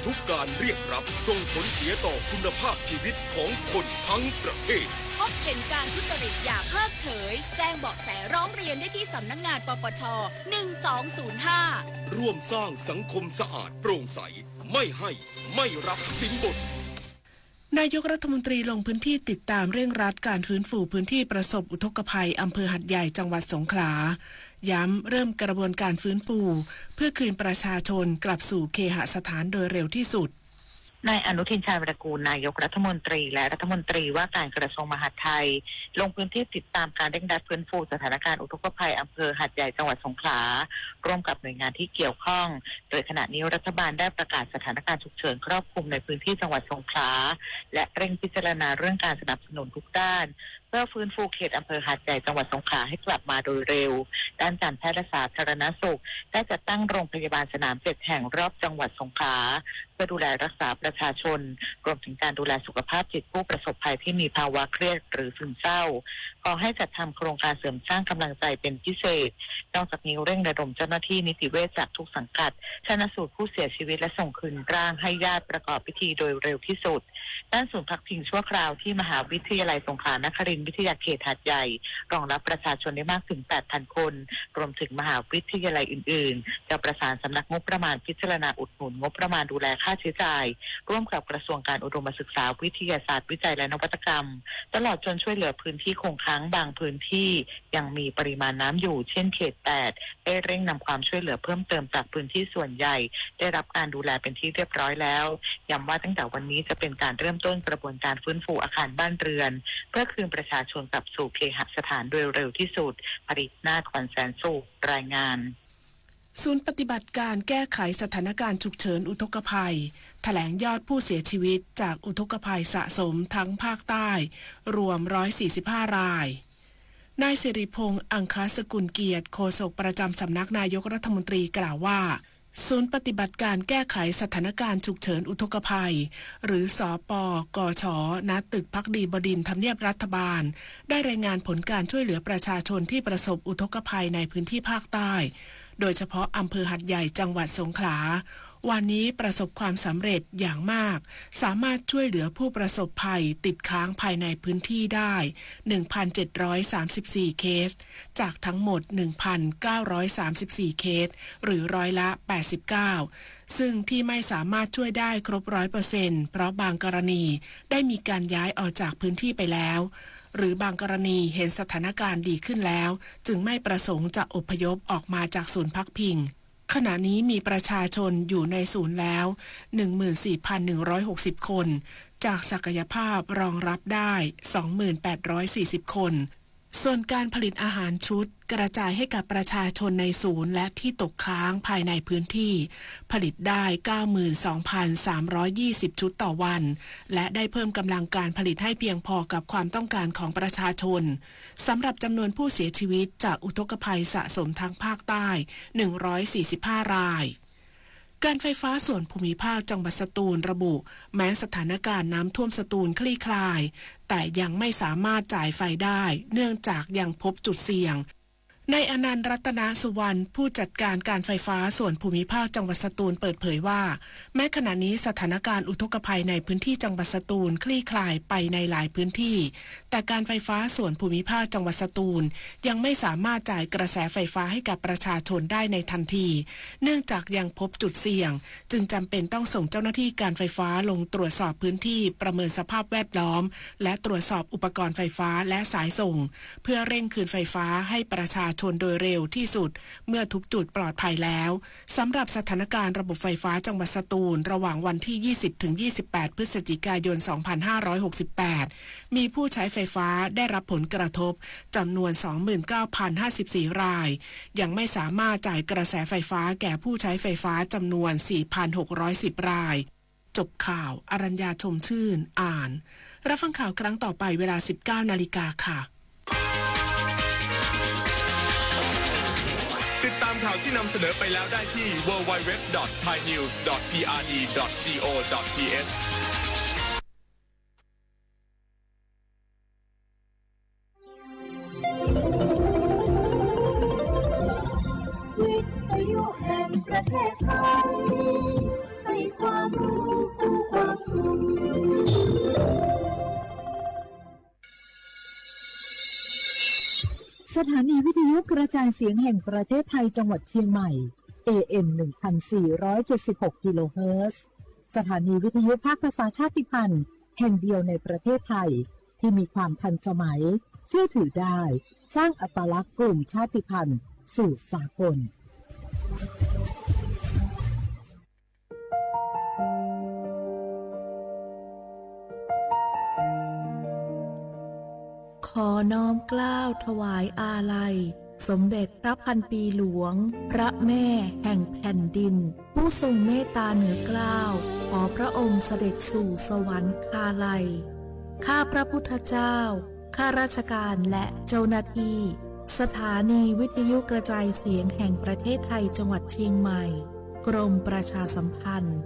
ทุกการเรียกรับส่งผลเสียต่อคุณภาพชีวิตของคนทั้งประเทศพบเห็นการทุจริตอย่าเพิกเฉยแจ้งเบาะแสร้องเรียนได้ที่สำนักงานปปช1205ร่วมสร้างสังคมสะอาดโปร่งใสไม่ให้ไม่รับสินบนนายกรัฐมนตรีลงพื้นที่ติดตามเร่งรัดการฟื้นฟูพื้นที่ประสบอุทกภัยอำเภอหัดใหญ่จังหวัดสงขลาย้ำเริ่มกระบวนการฟื้นฟูเพื่อคืนประชาชนกลับสู่เคหสถานโดยเร็วที่สุดนายอนุทินชาญวิรากูลนายกรัฐมนตรีและรัฐมนตรีว่าการกระทรวงมหาดไทยลงพื้นที่ติดตามการเร่งรัดฟื้นฟูสถานการณ์อุทกภัยอำเภอหัดใหญ่จังหวัดสงขลาร่วมกับหน่วยงานที่เกี่ยวข้องโดยขณะนี้รัฐบาลได้ประกาศสถานการณ์ฉุกเฉินครอบคลุมในพื้นที่จังหวัดสงขลาและเร่งพิจารณาเรื่องการสนับสนุนทุกด้านเพื่อฟื้นฟูเขตอำเภอหาดใหญ่จังหวัดสงขลาให้กลับมาโดยเร็วด้านการแพทย์และสาธารณสุขได้จัดตั้งโรงพยาบาลสนาม7แห่งรอบจังหวัดสงขลาเพื่อดูแลรักษาประชาชนรวมถึงการดูแลสุขภาพจิตผู้ประสบภัยที่มีภาวะเครียดหรือซึมเศร้าขอให้จัดทำโครงการเสริมสร้างกำลังใจเป็นพิเศษนอกจากนี้เร่งระดมเจ้าหน้าที่นิติเวชจากทุกสังกัดชันสูตรผู้เสียชีวิตและส่งคืนร่างให้ญาติประกอบพิธีโดยเร็วที่สุดด้านศูนย์พักพิงชั่วคราวที่มหาวิทยาลัยสงขลานครินทร์วิทยาเขตหาดใหญ่รองรับประชาชนได้มากถึง 8,000 คนรวมถึงมหาวิทยาลัยอื่นๆจะประสานสำนักงบประมาณพิจารณาอุดหนุนงบประมาณดูแลค่าใช้จ่ายร่วมกับกระทรวงการอุดมศึกษาวิทยาศาสตร์วิจัยและนวัตกรรมตลอดจนช่วยเหลือพื้นที่คงค้างบางพื้นที่ยังมีปริมาณน้ำอยู่เช่นเขต 8ได้เร่งนำความช่วยเหลือเพิ่มเติมจากพื้นที่ส่วนใหญ่ได้รับการดูแลเป็นที่เรียบร้อยแล้วย้ำว่าตั้งแต่วันนี้จะเป็นการเริ่มต้นกระบวนการฟื้นฟูอาคารบ้านเรือนเพื่อคืนประชาชนกลับสู่เคหสถานโดยเร็วที่สุดปริศนาถ ขวัญแสนสุขรายงานศูนย์ปฏิบัติการแก้ไขสถานการณ์ฉุกเฉินอุทกภัยแถลงยอดผู้เสียชีวิตจากอุทกภัยสะสมทั้งภาคใต้รวม145รายนายสิริพงษ์อังคสกุลเกียรติโฆษกประจำสำนักนายกรัฐมนตรีกล่าวว่าศูนย์ปฏิบัติการแก้ไขสถานการณ์ฉุกเฉินอุทกภัยหรือสปกช.ณ ตึกภักดีบดินทร์ทำเนียบรัฐบาลได้รายงานผลการช่วยเหลือประชาชนที่ประสบอุทกภัยในพื้นที่ภาคใต้โดยเฉพาะอำเภอหัดใหญ่จังหวัดสงขลาวันนี้ประสบความสำเร็จอย่างมากสามารถช่วยเหลือผู้ประสบภัยติดค้างภายในพื้นที่ได้ 1,734 เคสจากทั้งหมด 1,934 เคสหรือร้อยละ 89ซึ่งที่ไม่สามารถช่วยได้ครบ 100% เพราะบางกรณีได้มีการย้ายออกจากพื้นที่ไปแล้วหรือบางกรณีเห็นสถานการณ์ดีขึ้นแล้วจึงไม่ประสงค์จะอพยพออกมาจากศูนย์พักพิงขณะนี้มีประชาชนอยู่ในศูนย์แล้ว 14,160 คนจากศักยภาพรองรับได้ 2,840 คนส่วนการผลิตอาหารชุดกระจายให้กับประชาชนในศูนย์และที่ตกค้างภายในพื้นที่ผลิตได้ 92,320 ชุดต่อวันและได้เพิ่มกำลังการผลิตให้เพียงพอกับความต้องการของประชาชนสำหรับจำนวนผู้เสียชีวิตจากอุทกภัยสะสมทางภาคใต้145รายการไฟฟ้าส่วนภูมิภาคจังหวัดสตูลระบุแม้สถานการณ์น้ำท่วมสตูลคลี่คลายแต่ยังไม่สามารถจ่ายไฟได้เนื่องจากยังพบจุดเสี่ยงนายอนันต์รัตนสุวรรณผู้จัดการการไฟฟ้าส่วนภูมิภาคจังหวัดสตูลเปิดเผยว่าแม้ขณะนี้สถานการณ์อุทกภัยในพื้นที่จังหวัดสตูลคลี่คลายไปในหลายพื้นที่แต่การไฟฟ้าส่วนภูมิภาคจังหวัดสตูลยังไม่สามารถจ่ายกระแสไฟฟ้าให้กับประชาชนได้ในทันทีเนื่องจากยังพบจุดเสี่ยงจึงจำเป็นต้องส่งเจ้าหน้าที่การไฟฟ้าลงตรวจสอบพื้นที่ประเมินสภาพแวดล้อมและตรวจสอบอุปกรณ์ไฟฟ้าและสายส่งเพื่อเร่งคืนไฟฟ้าให้ประชาชนโดยเร็วที่สุดเมื่อทุกจุดปลอดภัยแล้วสำหรับสถานการณ์ระบบไฟฟ้าจังหวัดสตูลระหว่างวันที่ 20-28 พฤศจิกายน 2568 มีผู้ใช้ไฟฟ้าได้รับผลกระทบจำนวน 29,054 รายยังไม่สามารถจ่ายกระแสไฟฟ้าแก่ผู้ใช้ไฟฟ้าจำนวน 4,610 รายจบข่าวอรัญญาชมชื่นอ่านรับฟังข่าวครั้งต่อไปเวลา 19 นาฬิกาค่ะติดตามข่าวที่นำเสนอไปแล้วได้ที่ www.thainews.prd.go.thวิทยุแห่งประเทศไทยให้ความ รู้คู่ความสุขสถานีวิทยุกระจายเสียงแห่งประเทศไทยจังหวัดเชียงใหม่ AM 1476 กิโลเฮิรตซ์สถานีวิทยุภาคภาษาชาติพันธุ์แห่งเดียวในประเทศไทยที่มีความทันสมัยเชื่อถือได้สร้างอัตลักษณ์กลุ่มชาติพันธุ์สู่สากลขอน้อมเกล้าถวายอาลัยสมเด็จพระพันปีหลวงพระแม่แห่งแผ่นดินผู้ทรงเมตตาเหนือเกล้าขอพระองค์เสด็จสู่สวรรคาลัยข้าพระพุทธเจ้าข้าราชการและเจ้าหน้าที่สถานีวิทยุกระจายเสียงแห่งประเทศไทยจังหวัดเชียงใหม่กรมประชาสัมพันธ์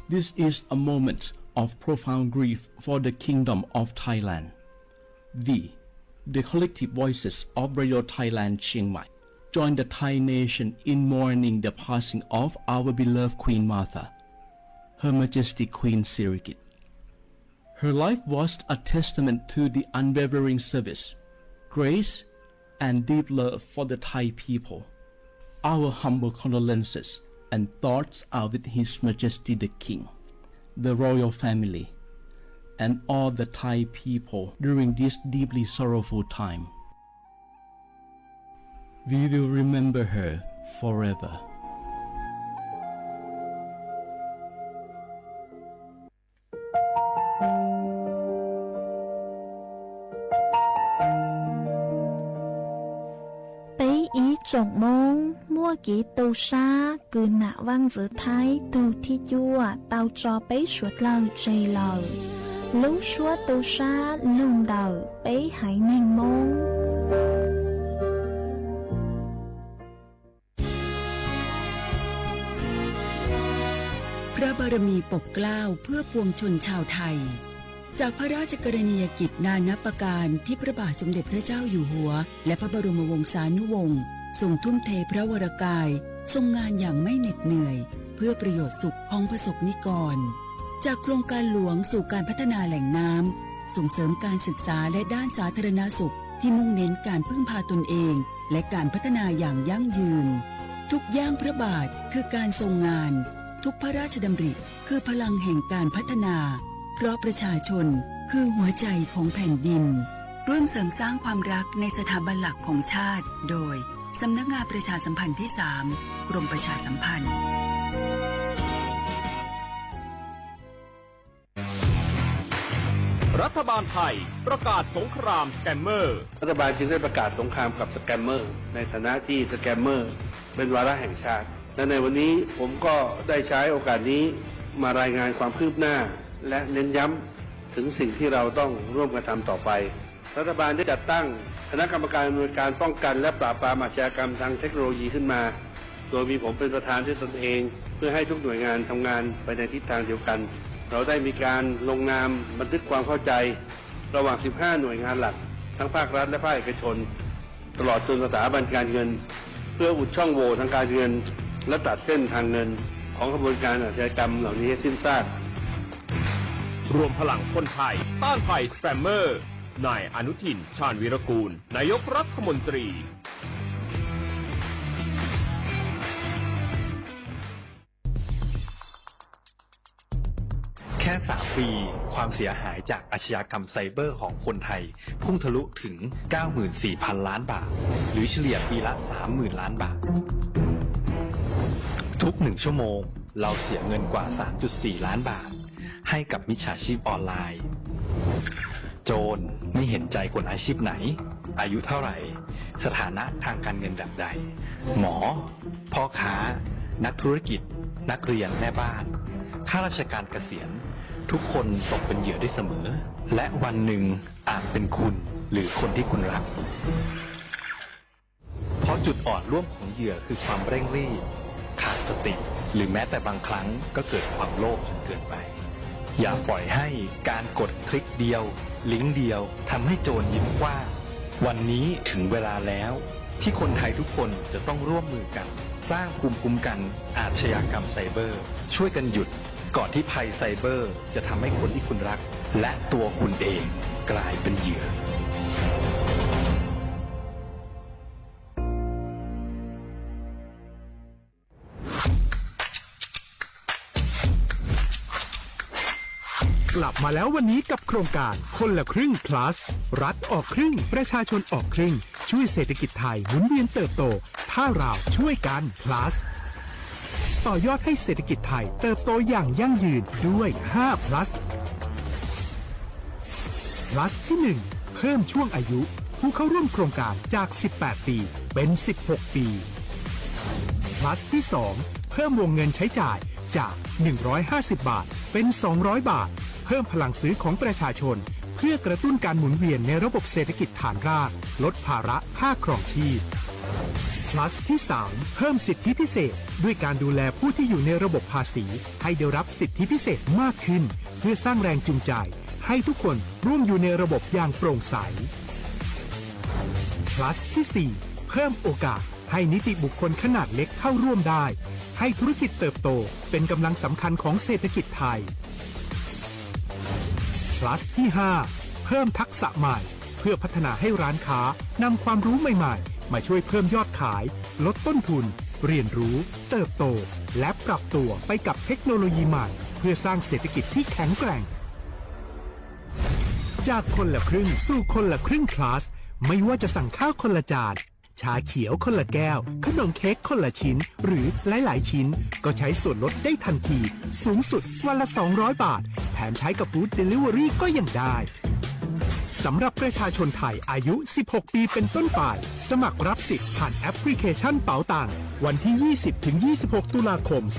This is a moment of profound grief for the Kingdom of Thailand. We, the collective voices of Radio Thailand Chiang Mai, join the Thai nation in mourning the passing of our beloved Queen Martha, Her Majesty Queen Sirikit. Her life was a testament to the unwavering service, grace, and deep love for the Thai people. Our humble condolences and thoughts are with His Majesty the King, the royal family, and all the Thai people during this deeply sorrowful time. We will remember her forever. Trọng môn mua kỹ tàu xa cứ nạ văn giữa thái tàu thi chua tàu cho bấy suốt lâu chây lờ lú xua tàu xa lùn đờ bấy hãy nành môn พระบารมีปกเกล้าเพื่อปวงชนชาวไทยจากพระราชกรณียกิจนานับประการที่พระบาทสมเด็จพระเจ้าอยู่หัวและพระบรมวงศานุวงศ์ทรงทุ่มเทพระวรกายทรงงานอย่างไม่เหน็ดเหนื่อยเพื่อประโยชน์สุขของประสบนิกรจากโครงการหลวงสู่การพัฒนาแหล่งน้ำส่งเสริมการศึกษาและด้านสาธารณสุขที่มุ่งเน้นการพึ่งพาตนเองและการพัฒนาอย่างยั่งยืนทุกย่างพระบาทคือการทรงงานทุกพระราชดำริคือพลังแห่งการพัฒนาเพราะประชาชนคือหัวใจของแผ่นดินร่วมเสริมสร้างความรักในสถาบันหลักของชาติโดยสำนักงานประชาสัมพันธ์ที่ 3 กรมประชาสัมพันธ์รัฐบาลไทยประกาศสงครามสแกมเมอร์รัฐบาลจึงได้ประกาศสงครามกับสแกมเมอร์ในฐานะที่สแกมเมอร์เป็นวาระแห่งชาติและในวันนี้ผมก็ได้ใช้โอกาสนี้มารายงานความคืบหน้าและเน้นย้ำถึงสิ่งที่เราต้องร่วมกันทำต่อไปรัฐบาลได้จัดตั้งคณะกรรมการอำนวยการป้องกันและปราบปรามอาชญากรรมทางเทคโนโลยีขึ้นมาโดยมีผมเป็นประธานด้วยตนเองเพื่อให้ทุกหน่วยงานทำงานไปในทิศทางเดียวกันเราได้มีการลงนามบันทึกความเข้าใจระหว่าง 15 หน่วยงานหลักทั้งภาครัฐและภาคเอกชนตลอดจนสถาบันการเงินเพื่ออุดช่องโหว่ทางการเงินและตัดเส้นทางเงินของกระบวนการอาชญากรรมเหล่านี้ให้สิ้นซากรวมพลังคนไทยต้านภัยสแกมเมอร์นายอนุทินชาญวีรกูลนายกรัฐมนตรีแค่3 ปีความเสียหายจากอาชญากรรมไซเบอร์ของคนไทยพุ่งทะลุถึง 94,000 ล้านบาทหรือเฉลี่ยปีละ 30,000 ล้านบาททุก1 ชั่วโมงเราเสียเงินกว่า 3.4 ล้านบาทให้กับมิจฉาชีพออนไลน์โจรไม่เห็นใจคนอาชีพไหนอายุเท่าไหร่สถานะทางการเงินแบบใดหมอพ่อค้านักธุรกิจนักเรียนแม่บ้านข้าราชการเกษียณทุกคนตกเป็นเหยื่อได้เสมอและวันหนึ่งอาจเป็นคุณหรือคนที่คุณรักเพราะจุดอ่อนร่วมของเหยื่อคือความเร่งรีบขาดสติหรือแม้แต่บางครั้งก็เกิดความโลภจนเกินไป อย่าปล่อยให้การกดคลิกเดียวลิงก์เดียวทำให้โจรยิ้มกว้างวันนี้ถึงเวลาแล้วที่คนไทยทุกคนจะต้องร่วมมือกันสร้างภูมิคุ้มกันอาชญากรรมไซเบอร์ช่วยกันหยุดก่อนที่ภัยไซเบอร์จะทำให้คนที่คุณรักและตัวคุณเองกลายเป็นเหยื่อก ลับมาแล้ววันนี้กับโครงการคนละครึ่ง plus รัฐออกครึ่งประชาชนออกครึ่งช่วยเศรษฐกิจไทยหมุนเวียนเติบโตถ้าเราช่วยกัน plus ต่อยอดให้เศรษฐกิจไทยเติบโตอย่างยั่งยืนด้วย5 plus plus ที่1เพิ่มช่วงอายุผู้เข้าร่วมโครงการจาก18ปีเป็น16ปี plus ที่2เพิ่มวงเงินใช้จ่ายจาก150บาทเป็น200บาทเพิ่มพลังซื้อของประชาชนเพื่อกระตุ้นการหมุนเวียนในระบบเศรษฐกิจฐานรากลดภาระค่าครองชีพ plus ที่3เพิ่มสิทธิพิเศษด้วยการดูแลผู้ที่อยู่ในระบบภาษีให้ได้รับสิทธิพิเศษมากขึ้นเพื่อสร้างแรงจูงใจให้ทุกคนร่วมอยู่ในระบบอย่างโปร่งใส plus ที่4เพิ่มโอกาสให้นิติบุคคลขนาดเล็กเข้าร่วมได้ให้ธุรกิจเติบโตเป็นกำลังสำคัญของเศรษฐกิจไทย plus ที่5เพิ่มทักษะใหม่เพื่อพัฒนาให้ร้านค้านำความรู้ใหม่ๆมาช่วยเพิ่มยอดขายลดต้นทุนเรียนรู้เติบโตและปรับตัวไปกับเทคโนโลยีใหม่เพื่อสร้างเศรษฐกิจที่แข็งแกร่งจากคนละครึ่งสู่คนละครึ่ง plus ไม่ว่าจะสั่งข้าวคนละจานชาเขียวคนละแก้วขนมเค้กคนละชิ้นหรือหลายๆชิ้นก็ใช้ส่วนลดได้ทันทีสูงสุดวันละ200บาทแถมใช้กับฟู้ดเดลิเวอรี่ก็ยังได้สำหรับประชาชนไทยอายุ16ปีเป็นต้นไปสมัครรับสิทธิ์ผ่านแอปพลิเคชันเป๋าตังวันที่ 20-26 ตุลาคม 2568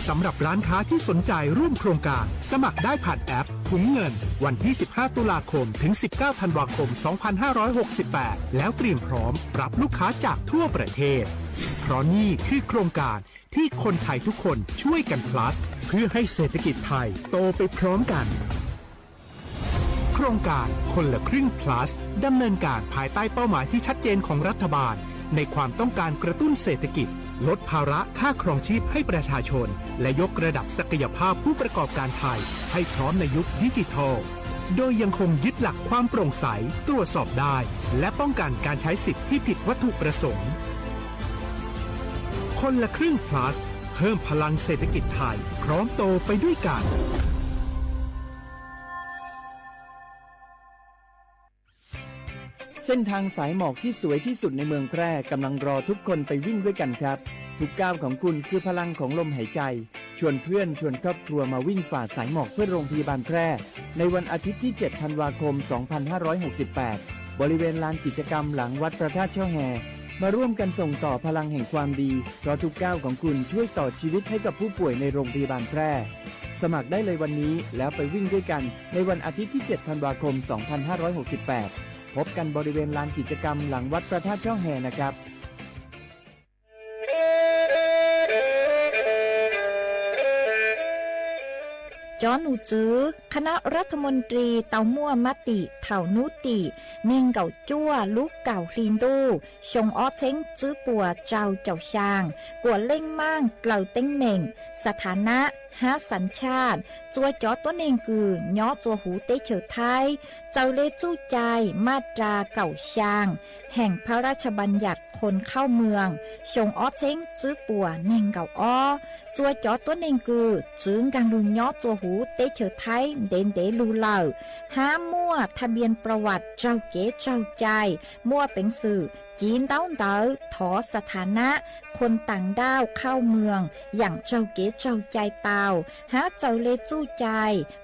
สำหรับร้านค้าที่สนใจร่วมโครงการสมัครได้ผ่านแอปถุงเงินวันที่ 15 ตุลาคมถึง 19 ธันวาคม 2568 แล้วเตรียมพร้อมรับลูกค้าจากทั่วประเทศเพราะนี่คือโครงการที่คนไทยทุกคนช่วยกัน plus เพื่อให้เศรษฐกิจไทยโตไปพร้อมกันโครงการคนละครึ่ง plus ดำเนินการภายใต้เป้าหมายที่ชัดเจนของรัฐบาลในความต้องการกระตุ้นเศรษฐกิจลดภาระค่าครองชีพให้ประชาชนและยกระดับศักยภาพผู้ประกอบการไทยให้พร้อมในยุคดิจิทัลโดยยังคงยึดหลักความโปร่งใสตรวจสอบได้และป้องกันการใช้สิทธิที่ผิดวัตถุประสงค์คนละครึ่ง plus เพิ่มพลังเศรษฐกิจไทยพร้อมโตไปด้วยกันเส้นทางสายหมอกที่สวยที่สุดในเมืองแพร่กำลังรอทุกคนไปวิ่งด้วยกันครับทุกก้าวของคุณคือพลังของลมหายใจชวนเพื่อนชวนครอบครัวมาวิ่งฝ่าสายหมอกเพื่อโรงพยาบาลแพร่ในวันอาทิตย์ที่ 7 ธันวาคม 2568 บริเวณลานกิจกรรมหลังวัดพระธาตุช่อแฮมาร่วมกันส่งต่อพลังแห่งความดีเพราะทุกก้าวของคุณช่วยต่อชีวิตให้กับผู้ป่วยในโรงพยาบาลแพร่สมัครได้เลยวันนี้แล้วไปวิ่งด้วยกันในวันอาทิตย์ที่ 7 ธันวาคม 2568 พบกันบริเวณลานกิจกรรมหลังวัดพระธาตุช่อแฮนะครับจอหนูจื้อคณะรัฐมนตรีเตามั่วมติเถานุติเน่งเก่าจั่วลูกเก่าคลีนดูชงอ้อเช้งจื้อปัวเจ้าเจ้าชางกัวเล่งมั่งเกล่าเต้งเหม่งสถานะหาสัญชาติจัวจอตัวเองคือย้อจัวหูเตเฉอไทยเจ้าเลจู้ใจมาตราเก่าชางแห่งพระราชบัญญัติคนเข้าเมืองชงอ้อเช้งจื้อปัวเน่งเก่าอ้อจัวจอตัวเองคือจื้งกังลุนย้อจัวหูเตเฉอไทยเด่นเดลูเหล่าห้ามั่วทะเบียนประวัติเจ้าเก๋เจ้าใจมั่วเป็นสื่อจีนเต้าเต๋อถอสถานะคนต่างด้าวเข้าเมืองอย่างเจ้าเก๋เจ้าใจเตาหาเจ้าเลจู้ใจ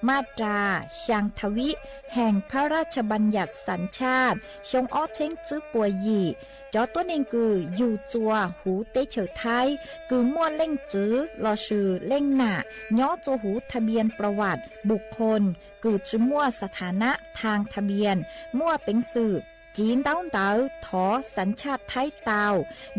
มาตราชางทวิแห่งพระราชบัญญัติสัญชาติชงอ้อเช้งจื้อปัวยี่จอตัวเองคืออยู่จัวหูเตเฉอไทยคือมั่วเล่งจื้อรอชื่อเล่งหน้าย้อจัวหูทะเบียนประวัติบุคคลคือจื้อมั่วสถานะทางทะเบียนมั่วเป็นสื่อจีนเต้าเต๋อถอสัญชาติไทยเตา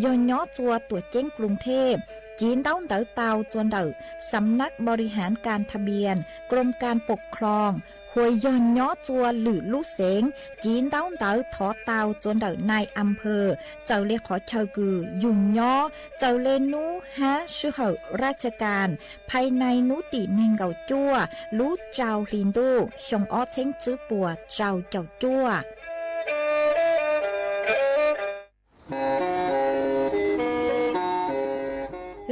ย้อนย้อจัวตัวเจ้งกรุงเทพ จีนเต้าเต๋อเตาจวนเต๋อสำนักบริหารการทะเบียนกรมการปกครองหวยยอนย้อจัวหรือลูกเสงจีนเต้าเต๋อถอเตาจวนเต๋อนายอำเภอเจ้าเรียกขอเชอกือยุ่งย้อเจ้าเลนูฮะชื่อเหอราชการภายในนุติเนงเกาจัวรู้เจ้าลินดูชงอ้อเช้งจื้อปัวเจ้าจัว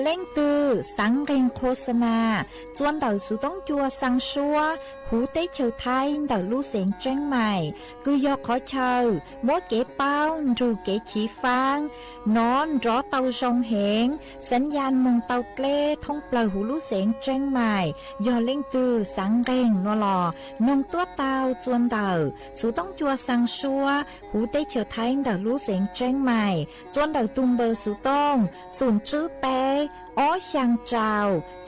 เล่งตือสังเกงโฆษณาจวนเดาสุต้องจัวสังชัวหูเต้เชอไทยเดาลู่เสียงเจ้งใหม่กุยอขอเชอมัวเก๋เป้ารูเก๋ฉีฟางนอนรอเตาชงเหงสัญญาณมงเตาเกล้ท่องเปล่าหูลู่เสียงเจ้งใหม่ยอเล่งตือสังเกงนัวหล่อนงตัวเตาจวนเดาสุต้องจัวสังชัวหูเต้เชอไทยเดาลู่เสียงเจ้งใหม่จวนเดาตุมเบอร์สุต้องศูนย์จื้อเป้อ้อช่างเจ้า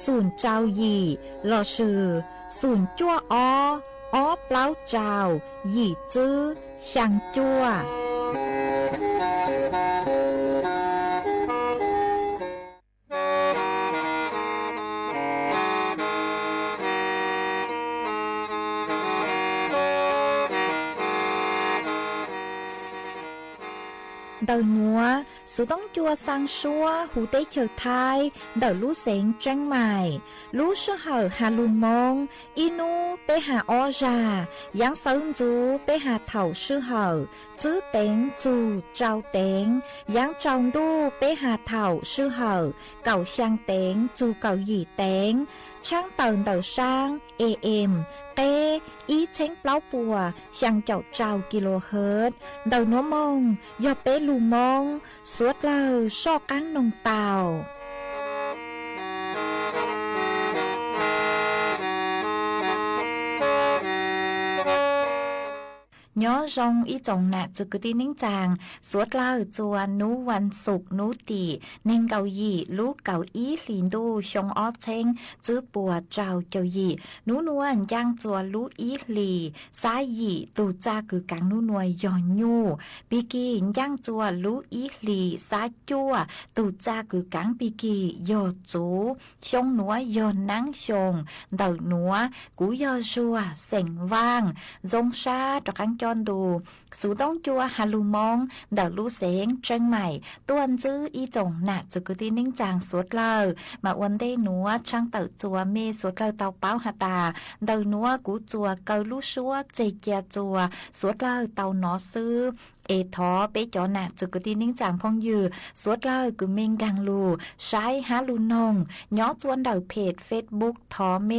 ศูนย์เจ้าหยี่หล่อชื่อศูนย์จั่วอ้อเปล่าเจ้าหยี่จื้อช่างจั่วเดาหนัวสุต้องจัวสังชัวหูเต้เฉิดไทยเดาลู่เสียงเจ้งใหม่ลู่ชื่อเหอหาลุงมงอีนูไปหาออจายังเซิงจูไปหาเถ่าชื่อเหอจื้อเต็งจูเจ้าเต็งยังจองดูไปหาเถ่าชื่อเหอเก่าช่างเต็งจูเก่าหยี่เต็งช่างเติงเดาช่างAMเต้อีเช้งเปล่าปัวช่างเจ้าเจ้ากิโลเฮิรตซ์เดาหนัวมงยอเป้ลูมงสวดเลอชอกันนงเตาย้อจงอีจงน่ะจุกตินิ่งจางสวดเล่าจวนนูวันศุกร์นูตีนิ่งเกาหยีลูกเกาอีหลินดูชงออเชงจื้อปัวเจ้าเจ้าหยีนูนวลย่างจวนลูอีหลีสายหยีตูจ้าคือกังนูนวยย้อนยูปีกีย่างจวนลูอีหลีสายจัวตูจ้าคือกังปีกีโยจูชงนัวยอนนั่งชงเดาหนัวกูยอชัวเส็งว่างจงชาตะกังจอนดูสูต้องจัวฮาลูมองเดาลู่เสียงเจ้งใหม่ต้วนจื้ออีจงหนักจุกตินิ่งจางสวดเลอมาวันได้หนัวช่างเต่าจัวเมสวดเลอเตาเป้าหาตาเดาหนัวกูจัวเกาลู่ชัวเจเกียจัวสวดเลอเตาหนอซื้อเอทอไปจอหนักจุกตินิ่งจางพองยือสวดเลอกุเมงกังลูใช้ฮาลูนงย้อจวนเดาเพจเฟซบุ๊กทอเม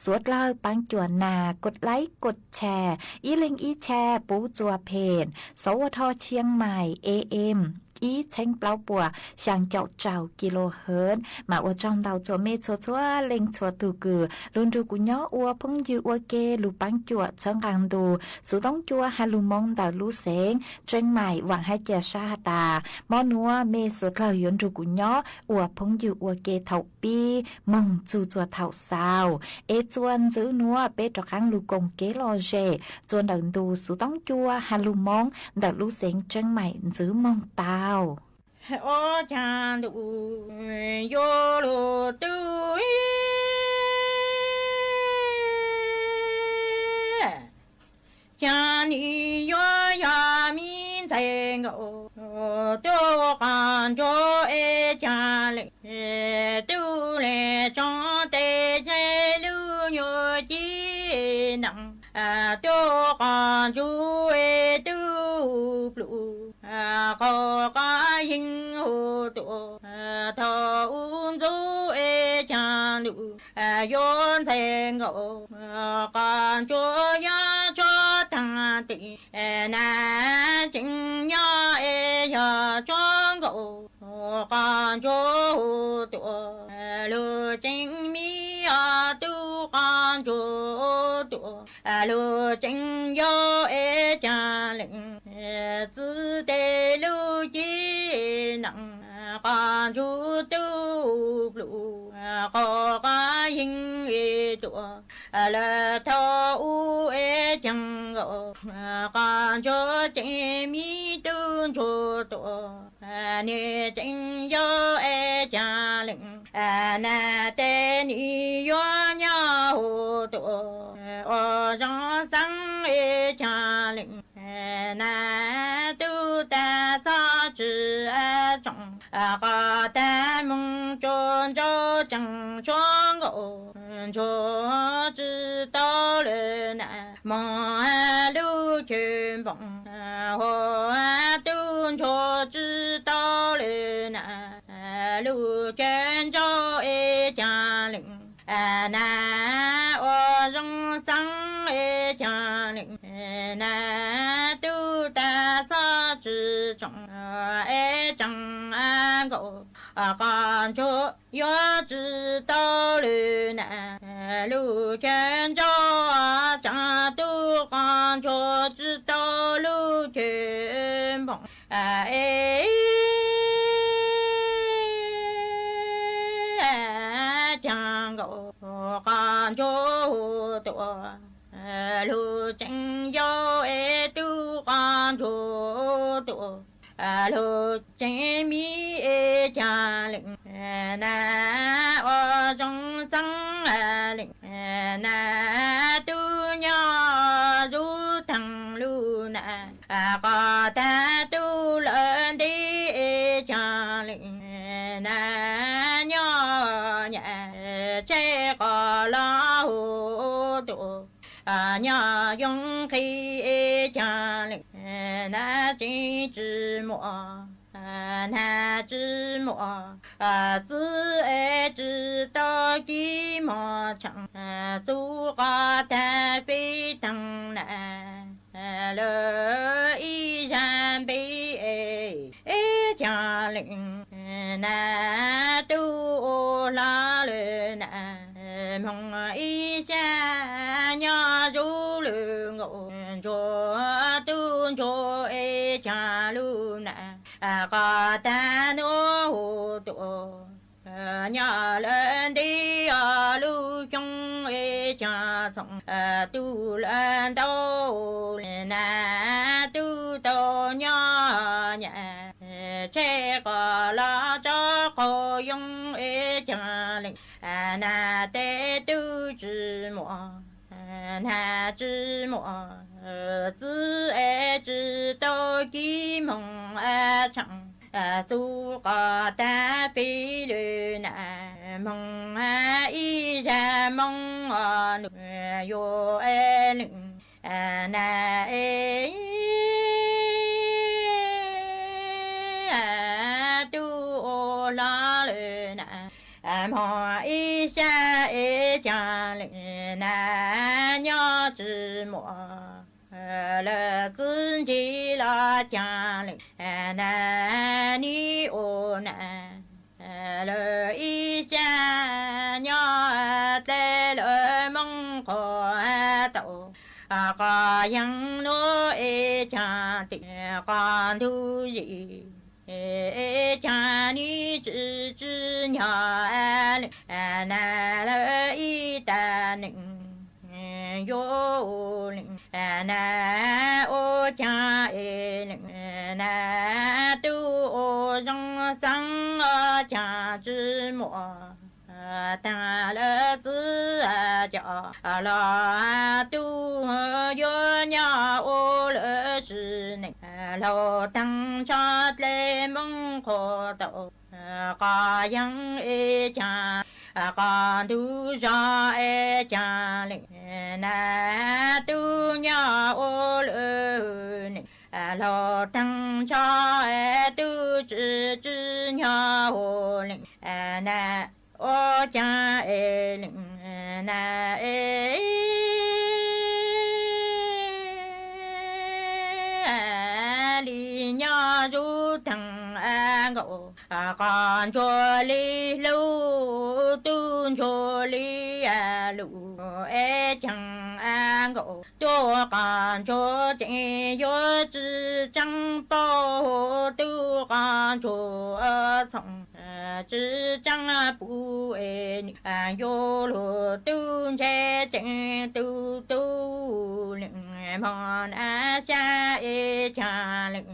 สวดเลอปังจวนนากดไลค์กดแชร์อีเล็งอีแชร์ปูจัวเพจสวทเชียงใหม่ AMอีเช้งเปล่าปัวช่างเจ้าเจ้ากิโลเฮิรตซ์มาว่าจองเดาจัวเมชัวเล็งชัวตูกือลุนดูกุญย้ออัวพงยืออัวเกลูปังจัวเชิงกังดูสุต้องจัวฮาลูมงเดาลู่เสงเจ้งใหม่หวังให้เจชาตามอนัวเมสุดเลยยนดูกุญย้ออัวพงยืออัวเกเท่าปีมงจูจัวเท่าสาวเอจวนจื้อนัวเปตรังลูกงเกลอเจจวนเดินดูสุต้องจัวฮาลูมงเดาลู่เสงเจ้งใหม่จื้อมงตาโอ้จานดูโยโลตุจานีโยยามินเซงโอตัวกันโจเอจาเลตูเลจงเตเจลูโยจีนังตัวกันโจเอตูปลูก็ก็ยิงหูตัวทออุ้มจูเอจานุโยนเซงโอกันโจยาโจตังตินาจิงยาเอยาจงโกกันโจตัวลูจิงมีอาตุกันโจตัวลูจิงยาเอจาลิงจื้อเตลูจีนังกันโจตัวปลูก็ก็ยิงเอตัวลาทออูเอจังโกกันโจเจมีตุนโจตัวเนจิงโยเอจาลิง na te ni yo nya ho to o rong sang e cha ling na tu ta sa zhi a zhong ga ta mong zhong zhou zheng shuang gou zhuo zhi dao le na mong a lu qun bong ho a dun zhuo zhi dao le na lu qun zhou e jia ling na o rong sang e jia ling na tu ta sa zhi zhong e zheng an gou gan zhuo yo zhi dao le na lu qun zhou a jia tu gan zhuo zhi dao lu qun bong e jang gou gan zhuo tu lu jing yo e tu gan zhuo tu lu jing mi e jia ling na o rong sang ling na tu nya ru thang lu na ga ta tu lợn đi e jia ling na nya nya che ga la hu tu nya yong khi e jia ling na ji zhi mo na zhi mo zi e zhi dao ji mo chang zu ga ta bei dang na le yi ran bei e jia ling na tu la le na mong yi xia nya ru le ngou zhuo tu zhuo e jia lu na ga ta no hu tu nya len di a lu chung e cha song tu len dao na tu to nya nya che ga la cha ko yong e cha ling na te tu zhi mo na zhi mo zi e zhi dao ji mong a chang su ga ta bi le na mong a yi ra mong a nu yo e ling na e tu o la le na mo yi xia e jia ling na nya zhi mo le zhi ji la jia ling na ni o na le yi xia nya te le mong ko tao ga yang no e jia ti gan tu yi e cha ni zhi zhi nya na le yi da ning yo ling na o cha e ling na tu o rong sang cha zhi mo ta le zi jia la tu yo nya o le shi ning lo tang cha le mong ko tao ga yang e cha ga du ja e cha ling na tu nya o le ning lo tang cha e tu zhi zhi nya o ling na o cha e ling na e li nya ru thang a ngộ con cho li lu tu cho li a lu e chẳng a ngộ cho con cho chị yo zhi zhang bao tu con cho song zhi zhang bu e yo lu tu che chen tu tu ling mon a xa e cha ling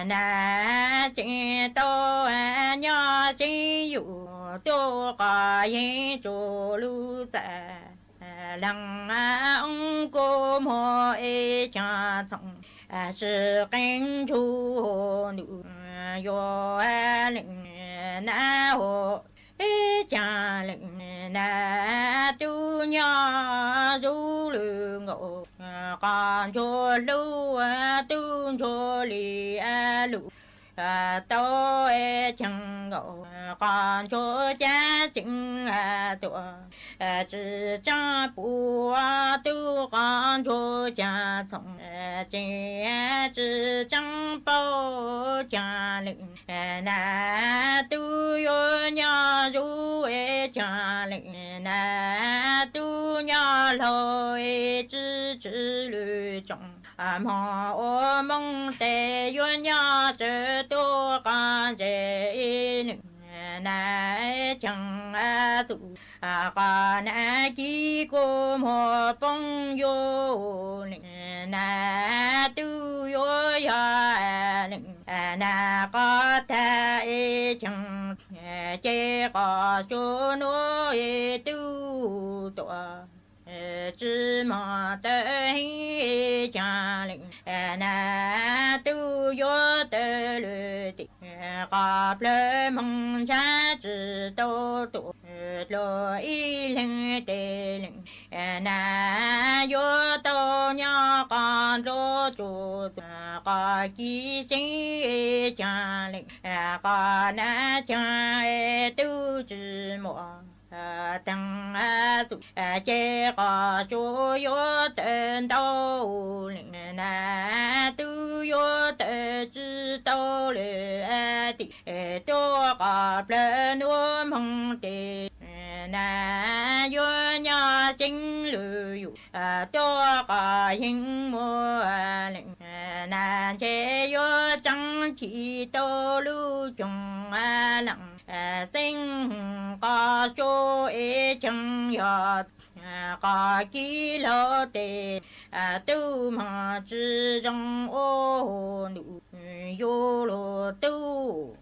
na chỉ to nhỏ chỉ dụ tô cả yên chỗ lưu dạ lăng ông cô mò ê cha xong sự cánh chú nữ yo lệnh na hồ ê cha lệnh na tu nhỏ du lư ngộ còn cho lưu tu cho li lũ tôi chẳng ngộ còn cho cha chính tuổi chỉ cha bùa tu còn cho cha sống chỉ chẳng bao cha lệnh na tu yo nhà du cha lệnh na tu nhà lôi chỉ lựa chọn mà ô mong tê yo nhà chớ tu con dễ na chẳng tu con chỉ cô một phong yo na tu yo ya na có thể chẳng chế có số nỗi tu tổ chỉ mà tới cha lệnh na tu yo tới lệ tị gặp lệ mong cha chỉ tô tụ lo y lệnh tê lệnh na yo tô nhỏ con rô chủ có ký sinh cha lệnh có na cha tu chỉ một tăng tu chế có chú yo tên đâu lệnh na tu yo tên chữ đâu lệ tị tôi có lên núi mong tị na yo nhà chính lư tôi có hình mua lệnh na chế yo chẳng chỉ tôi lưu trồng lặng sinh có số ế chẳng yọt có ký lô tê tu mà chứ trong ô nụ yô lô tu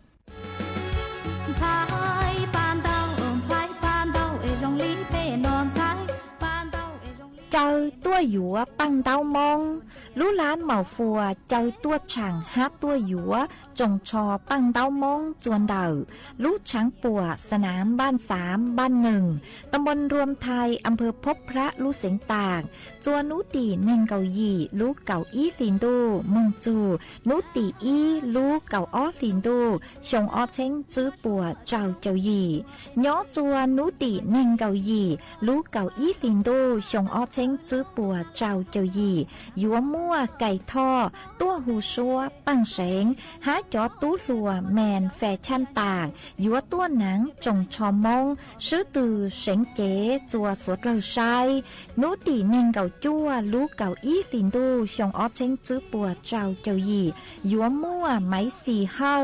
thái ban đầu ế trong lý bê non thái ban đầu ế trong lý chơi tua dũa băng đau mong lú lán màu phùa chơi tua chẳng hát tua dũaจงชอปังเต้ามงจวนเดาลูกช้างปัวสนามบ้าน3บ้าน1ตำบลรวมไทยอำเภอพบพระลูกเสียงต่างจวนนุตีเน่งเกาหยี่ลูกเก่าอีลินดูเมืองจูนุตีอีลูกเก่าอ้อลินดูชงอ้อเช้งจื้อปัวเจ้าเจ้าหยี่ย้อจวนนุตีเน่งเกาหยี่ลูกเก่าอีลินดูชงอ้อเช้งจื้อปัวเจ้าเจ้าหยี่ยัวมั่วไก่ท่อตัวหูชัวปังเสงหาจอตู้ลัวแมนแฟชั่นต่างยัวตัวหนังจงชอมงซื้อตือเสงเก๋จัวสวดเลยใช้นุตีเน่งเก่าจั่วลูกเก่าอีลินดูชงอ้อเช้งจื้อปัวเจ้าเจ้าหยี่ยัวมั่วไม้สีเฮา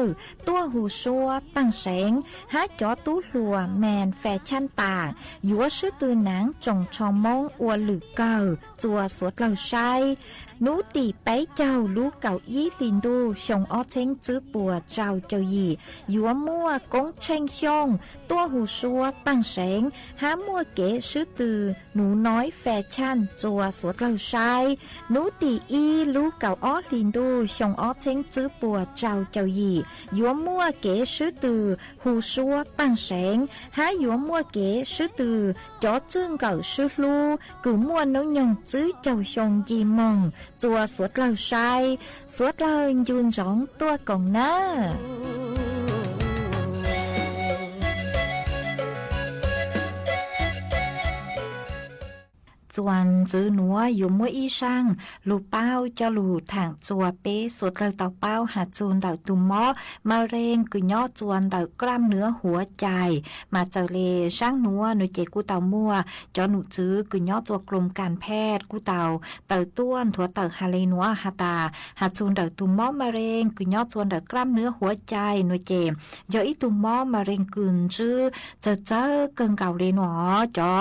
ตัวหูชัวปังเสงหาจอตู้ลัวแมนแฟชั่นต่างยัวซื้อตือหนังจงชอมงอวหรือเก่าจัวสวดเลยใช้นุตีไปเจ้าลูกเก่าอีลินดูชงอ้อเช้งจื้อปัวเจ้าเจ้าหยี่ยัวมั่วกงเชงชงตัวหูชัวปังเสงหามั่วเก๋ซื้อตือหนูน้อยแฟชั่นจัวสวดเราใช้หนูตีอีลูกเก่าอ้อลินดูชงอ้อเช้งจื้อปัวเจ้าเจ้าหยี่ยัวมั่วเก๋ซื้อตือหูชัวปังเสงหายัวมั่วเก๋ซื้อตือจ่อจึงเก่าซื้อลูกูมั่วน้องยังจื้อเจ้าชงยีมงจัวสวดเราใช้สวดเรายืนร้องตัวกองหน้าส่วนจื้อหนัวอยู่มั่วอีช่างลูเป้าเจ้าลูถังจัวเป้สุดเลยเต่าเป้าหาจูนเต่าตุ่มม้อมาเร่งกุย่อจวนเต่ากล้ามเนื้อหัวใจมาเจอเลช่างหนัวหนูเจกูเต่ามั่วจอหนูจื้อกุย่อจัวกรมการแพทย์กูเต่าต้วนถั่วเต่าฮาเลนัวฮาตาหาจูนเต่าตุ่มม้อมาเร่งกุย่อจวนเต่ากล้ามเนื้อหัวใจหนูเจย่ออีตุ่มม้อมาเร่งกึนจื้อเจอเกิงเก่าเลยหนอจอ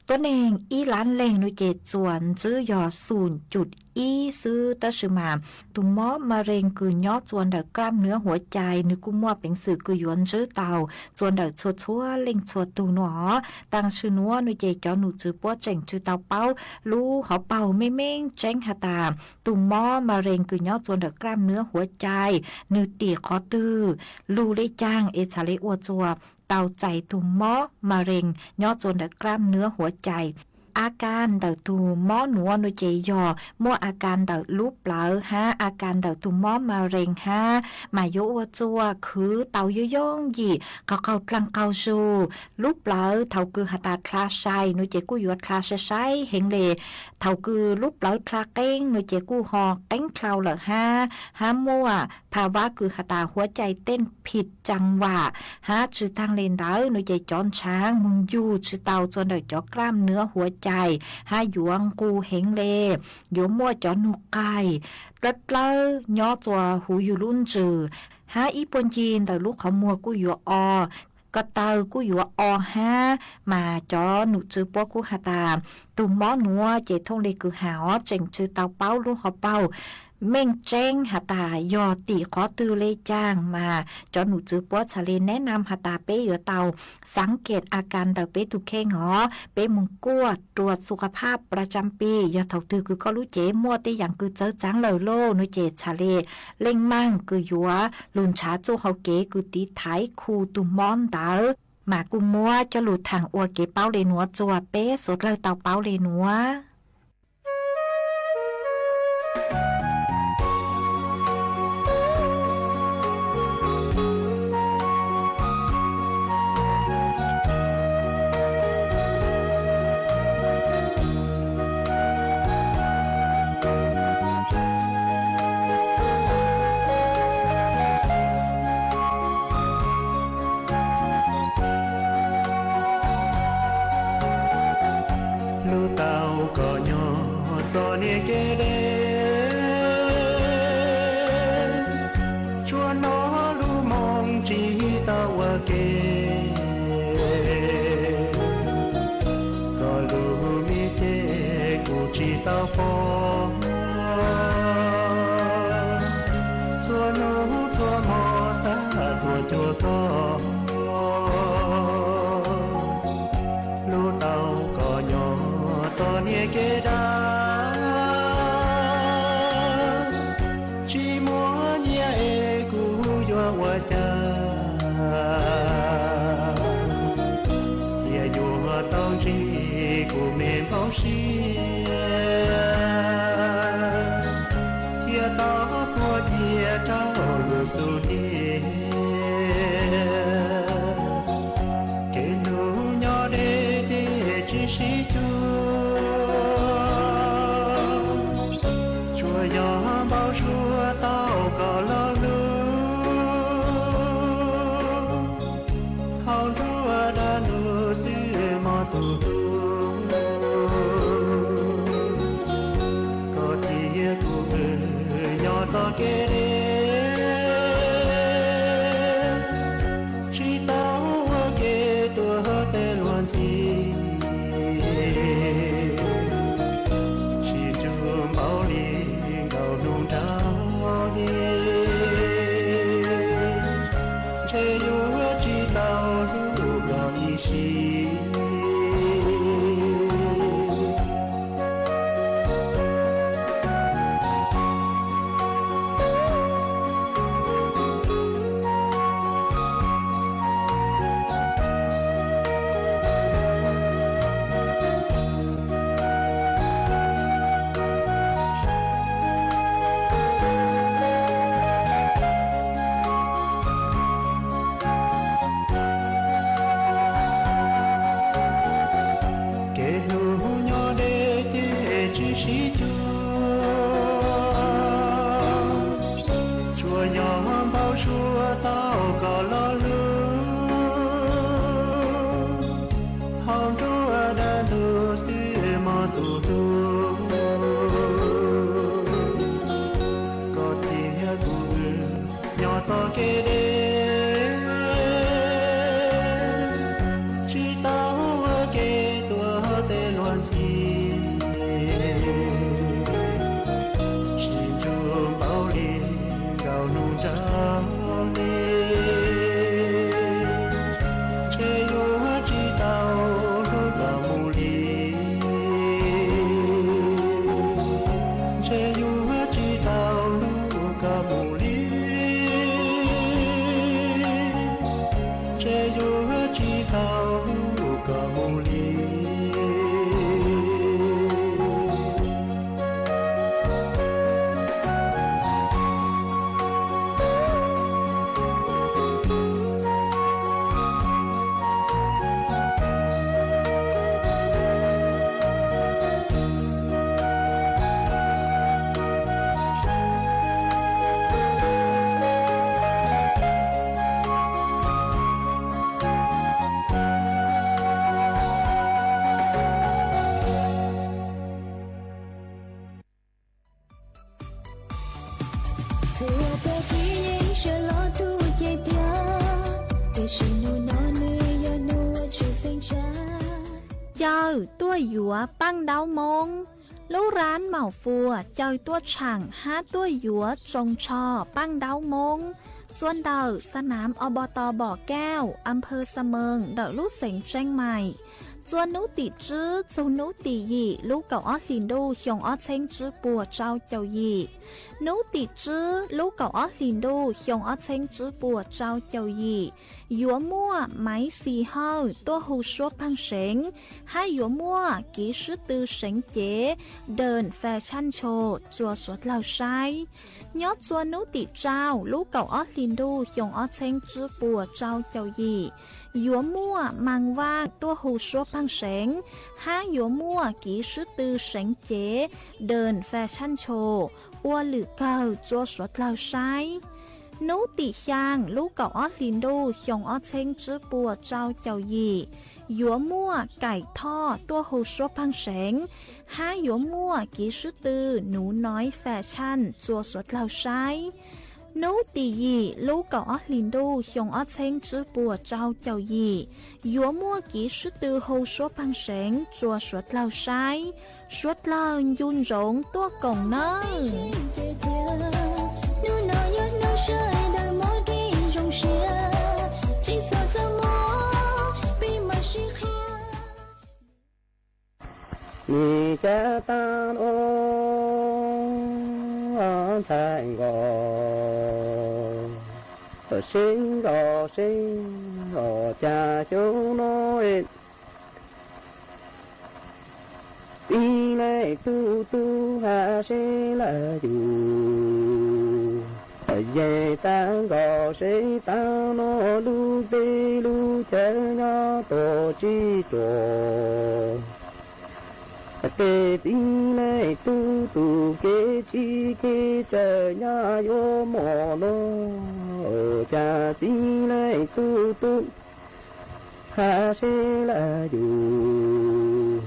ตัวเองอีล้านเล่งหนู เจจวนจื้อยอ0.1ซื้อตะชมาตุหมอมะเร็งคือยอดจวนเดกล้ามเนื้อหัวใจนึกุมัวเป็นสื่อคือยวนจื้อเตาจวนเดชัวเล่งชัวตูหนอตั้งชื่อนัวนุเจจอหนูจื้อป้อเจ๋งจื้อเตาเป้าลู่เขาเป่าไม่เม่งแจ้งหาตาตุหมอมะเร็งคือยอดจวนเดกล้ามเนื้อหัวใจนึตีคอตื้อลู่ได้จ้างเอชาเลอวจัวเตาใจตุหมอมะเร็งยอดจวนเดกล้ามเนื้อหัวใจอาการเดาตูหมอหนัวนุเจยอมั่วอาการเดาลูปเปล่าฮะอาการเดาตูหมอมะเร็งฮะมาโยอจัวคือเตาย่องหยี่เขากลังเกาชูลูปเปล่าเท่าคือหาตาคลาชัยนุเจกู้ยอดคลาชัยเฮงเลเท่าคือลูปเปล่าคลาเก้งนุเจกู้หอเก้งคลาวเหล่าฮะมั่วภาวะคือหาตาหัวใจเต้นผิดจังหวะฮะชื่อทางเลนเดานุเจจอนช้างมุงยูชื่อเตาจนเดจอกล้ามเนื้อหัวใจหาหยวงกูเฮงเลโยมัวจอนุกไก่ตัดเล่ย่อจัวหูอยู่รุ่นจือหาอีปนจีนแต่ลูกเขามัวกูอยู่ก็เตากูอยู่ฮะมาจอหนูจือป้อกูหาตาตุ่มหมอหนัวเจทงเลยคือหาเจ๋งจือเตาเป้าลูกเขาเป้าเม่งแจ้งหาตายอตีขอตือเลยจ้างมาจอหนูจือป้อชาเลแนะนำหาตาเป้เหยื่อเตาสังเกตอาการเตาเป้ถูกเข่งหอเป้มุงกั้วตรวจสุขภาพประจำปียอเถาตือคือก็รู้เจมั่วได้อย่างคือเจอจังเลยโลนุเจชาเลเล่งมั่งคือยัวลุนช้าจูเฮาเก๋คือตีท้ายคูตุมอนเตาหมากุมัวจะหลุดทางอัวเก๋เป้าเลนัวจัวเป้สดเลยเตาเป้าเลนัวchỉ tao kê tua tê loan chi เจ้าตัวหยัวปั้งดาวมงลูกร้านเหมาฟัวเจ้าตัวช่าง5ตัวหยัวจงชอปั้งดาวมงส่วนเดาสนามอบต.บ่อแก้วอำเภอเสมิงเดาลูกเสงเชียงใหม่ส่วนนุติจื้อส่วนนุติยีลูกเก่าออลินดูหยงออเชงจื้อปัวเจ้าเจ้ายีนุติจื้อลูกเก่าออลินดูหยงออเชงจื้อปัวเจ้าเจ้ายีหยัวมั่วไม้สีเฮาตัวหูชัวพังเสงให้หยัวมั่วกีชื่อตือเสงเจ๋เดินแฟชั่นโชว์จัวสวดเหล่าใช้ยอดส่วนนุติเจ้าลูกเก่าออลินดูหยงออเชงจื้อปัวเจ้าเจ้ายีหยัวมั่วมังว่างตัวหูชัวพังเสงห้าหยัวมั่วกีชื่อตือเสงเจ๋เดินแฟชั่นโชว์อ้วนหรือเก่าจัวสวดเหล่าใช้นุติช่างลูกเก่าออลินดูหยงออเชงจื้อปัวเจ้าเจ้ายีหยัวมั่วไก่ทอดตัวหูชัวพังเสงห้าหยัวมั่วกีชื่อตือหนูน้อยแฟชั่นจัวสวดเหล่าใช้นุติยีลูกเก่าออลินดูหยงออเชงจื้อปัวเจ้าเจ้ายีหยัวมั่วกีชื่อตือหูชัวพังเสงจัวสวดเหล่าใช้สวดเหล่ายุนจงตัวกงเน你家当哦，太高，心高心哦，家乡内，地内嘟嘟还是来住，夜当高谁当我路北路前呀多记着。kê tí này tu tu kê chi kê chờ nhà yo mò lo cha tí này tu tu ha sẽ là dù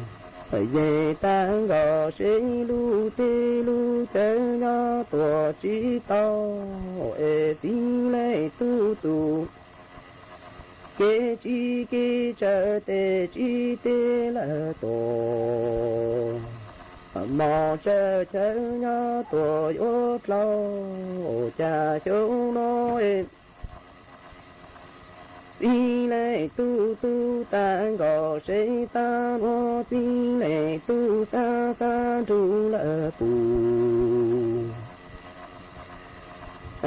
về ta gò sẽ lu tê lu chờ nhà tổ chi tao tí này tu tu kê chi kê chờ tê chi tê là tổ mò chờ chờ nhá tổ yốt lâu cha châu nói đi này tu tu ta gò sẽ ta nó đi này tu ta ta tu là tu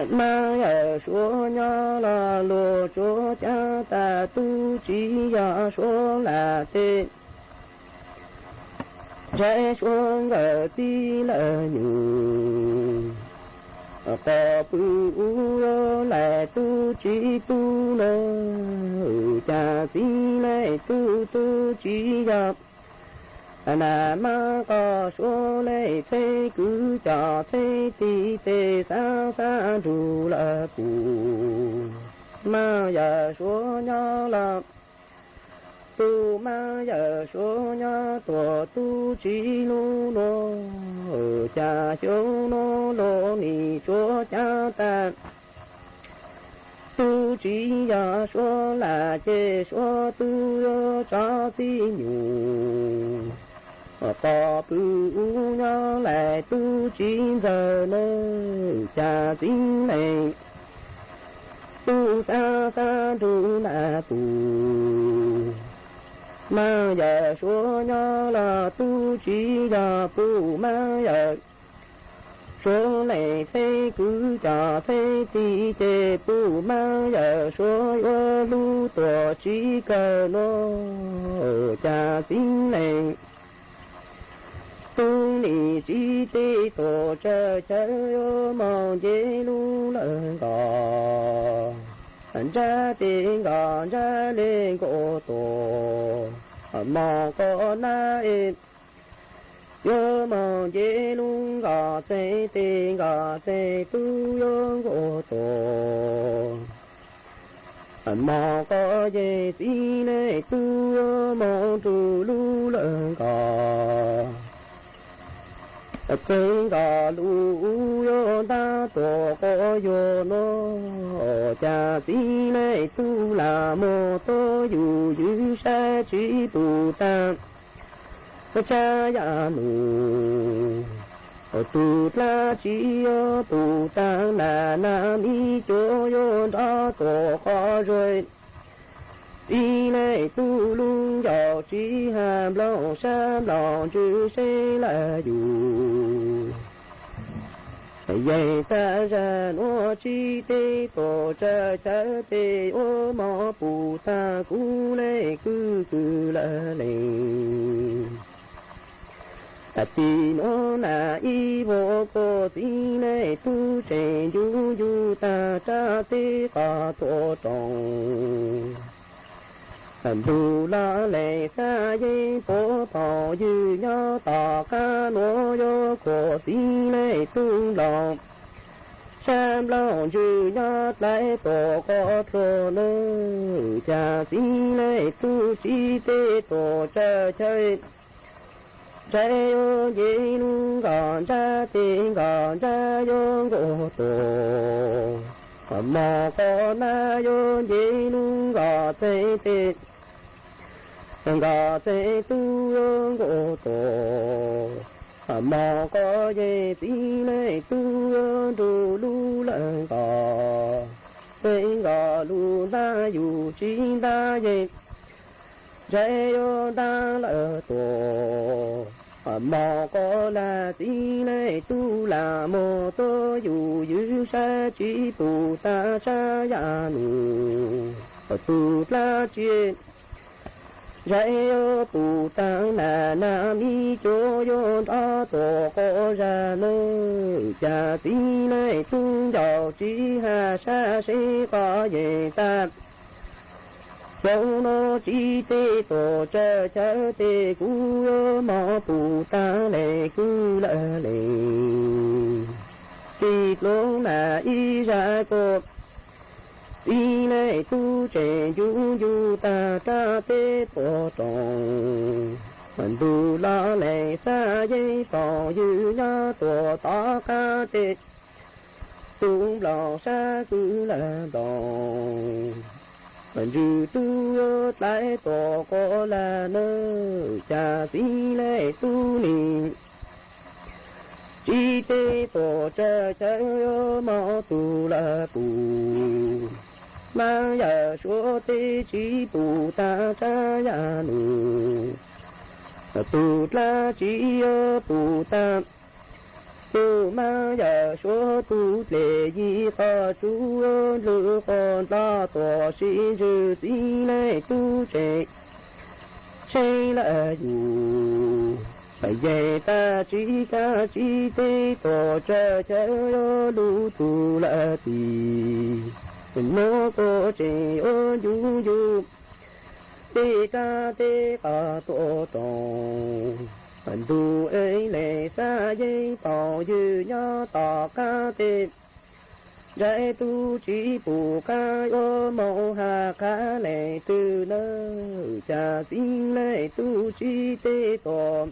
mà ở số nhà là lô số cha ta tu chỉ ya số là tên trái xuống ở tí là nhiều có bự là tu chỉ tu nơ cha tí này tu chỉ gặp là mà có số này thế cứ cho thế tí thế xa xa đủ là cụ mà giờ số nhỏ là tu mà giờ số nhỏ tổ tu chỉ lu lô cha số nó lô ni số cha ta tu chỉ giờ số là chế số tu cho tí nhủ có bự nhỏ lại tu chỉ giờ nơi cha tính này tu xa xa tu là tu mà giờ số nhỏ là tu chỉ giờ tu mà giờ số này thế cứ cho thế thì chế tu mà giờ số lu tổ chỉ cờ nó cha tính này tu ni chỉ tê tổ chờ chờ mong dễ lu lần gò ra tiền gò ra lên cổ tổ mong có na em yo mong dễ lu gò tê tiền gò tê tu yo cổ tổ mong có dễ tí này tu yo mong tu lu lần gò cây gà lú yo ta tổ có yo nó cha tí này tu là mô tô yu yu sa chi bù ta cha ya nu tu la chi yo bù ta na mi cho yo ta tổ có rồi đi này tu lung giàu chỉ hàm lòng sam lòng chữ sẽ là dù vậy ta ra nó chi tê tổ cha cha tê ô mò bù ta cú lê cứ là lê ta tì nó là y vô cô tí này tu trẻ du du ta cha tê cả tổ trọng tu la lệ sa ye bố thọ dư nhớ tỏ ca nô yo cổ tí lệ tu lòng sam lòng dư nhớ lại tổ có thô nơ cha tí lệ tu chi tê tổ cha chơi trái yo ye nu gòn cha tê gòn cha yo gỗ tổ mò có na yo ye nu gò tê tê gà tê tu yo gỗ tổ mò có ye tí lệ tu yo đu lu lợ gà tê gà lu ta yu chi ta ye trái yo ta lợ tổ mò có là tí lệ tu là mô tô yu yu sa chi bù ta sa ya nu tu la chuyện trái yo bù ta na mi cho yo ta tổ có ra nơi cha tí lệ tu giàu chi ha sa sẽ có về ta châu nó chi tê tổ cha cha tê cú yo mò bù ta lệ cứ lệ lệ chi lô là y ra cô y lệ tu trẻ du du ta ta tê tổ trọng mình tu la lệ sa dây tỏ dư nhá tổ ta ca tê tu lò sa cứ là đồng mình dư tu yo lại tổ có là nơi cha tí lệ tu nì chi tê tổ cha cha yo mò tu là tu mà giờ số tê chi bù ta cha ya nu tu la chi yo bù ta tu ma giờ số tu lệ gì khó chú lư con ta tổ sĩ dư tí lệ tu trẻ xây là dù phải về ta chỉ ca chỉ tê tổ cha cha yo lu tu la tì nó có trẻ ô du du tê ca tổ trọng mình tu ấy lệ sa dây tỏ dư nhớ tỏ ca tê giải tu chỉ bù ca yo mẫu hà ca lệ từ nơ cha xin lệ tu chỉ tê tỏ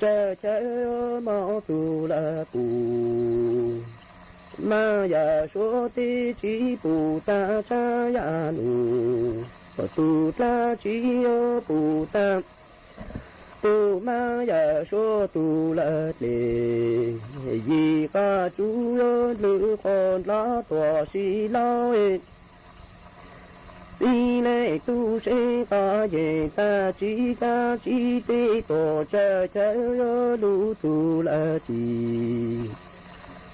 cha cha yo mẫu tu là bù mà giờ số tê chỉ bù ta cha ya nu tu la chỉ yo bù ta tu ma ya số tu la lệ gì ca chú yo lư con la tòa si lao e đi lệ tu sẽ ca về ta chỉ tê tổ cha cha yo lu tu la chi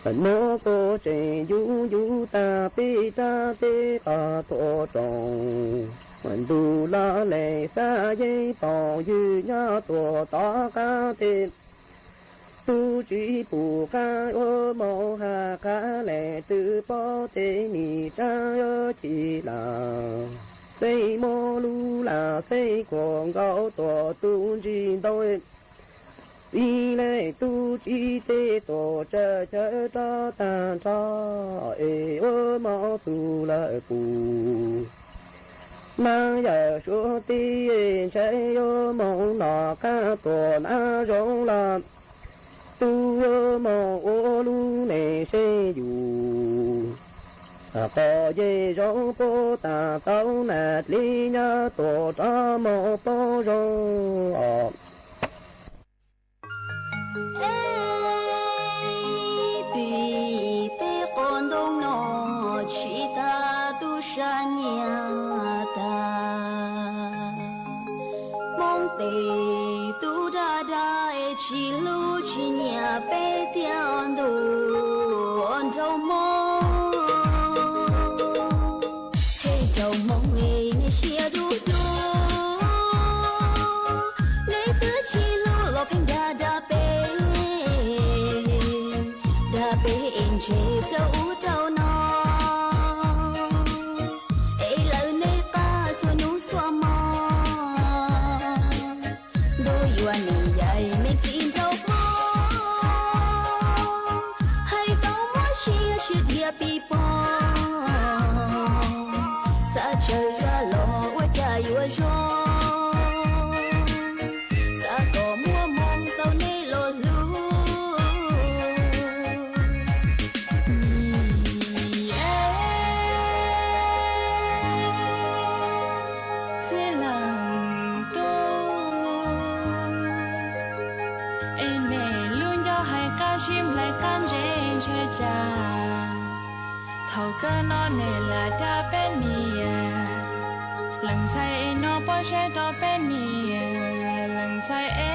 nó có trẻ du du ta tê ca tổ trọng mình tu la lệ sa dây tỏ dư nhá tổ ta ca tê tu chỉ bù ca ô mẫu hà ca lệ từ bó tê nì cha yo chỉ là xây mô lu là xây quảng gạo tổ tu chỉ đôi đi lệ tu chỉ tê tổ cha cha ta ta cha ê ô mẫu tu lại bù mà giờ số ti chạy yo mong nọ ca tổ na rong la tu mò ô lu nè xe dù có dê rong bố ta tao nè lý nhá tổ ra mò bó rong tì tê con đông nọ chỉ ta tu sa nhà ta mong tê tu đa đa chỉ lu chỉ nhà bé tiền đồ on đâu mong hey đâu mong nghe nghe chia du du nghe từ chỉ lu lo phèn đa đa bé đa bé em chế dấu đâu nó ấy lời nê ca xua nú xua mò đôi yuan này dạy mẹ tin đâu mò hay đâu mà chia chia dia pi po sa chơi ra lo wa cha yuan cho sa có mua mong tao nê lo lu thầu cơ nó này là đa bên nia lần sai nó bỏ xe đó bên nia lần sai em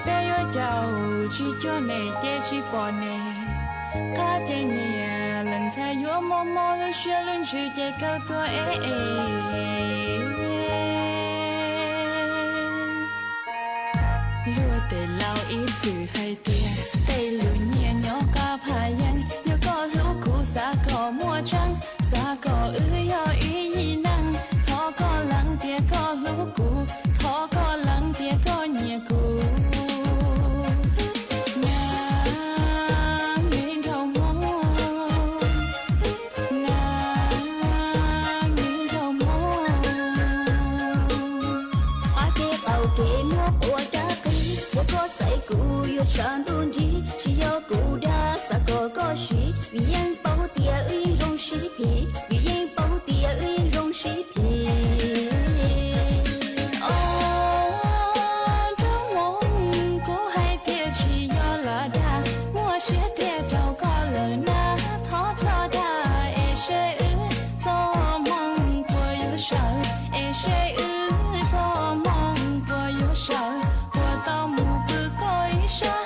bé yo giàu chỉ cho này che chỉ bỏ này cá che nia lần sai yo mò mò lu xưa lên chữ che câu tua lúa tê lao ít chữ hay tia tê lúa nhẹ nhỏ cá phai yang yo có lúa cũ xa có mua trắng xa có yo ý gì năng thọ có lăng tia có lúa cũ thọ có lăng tia có nhẹ cũ Chán tuôn đi chỉ do cụ đã xa có sĩ vì anh bảo tia uyên rong sĩ phì vì anh bảo tia uyên rong sĩ phì trong mong của hai tia chỉ do là đa mua xe tia đâu có lời na thó cho đa e sẽ do mong của yêu sợ e sẽ do mong của yêu sợ của tao mù bự coi xa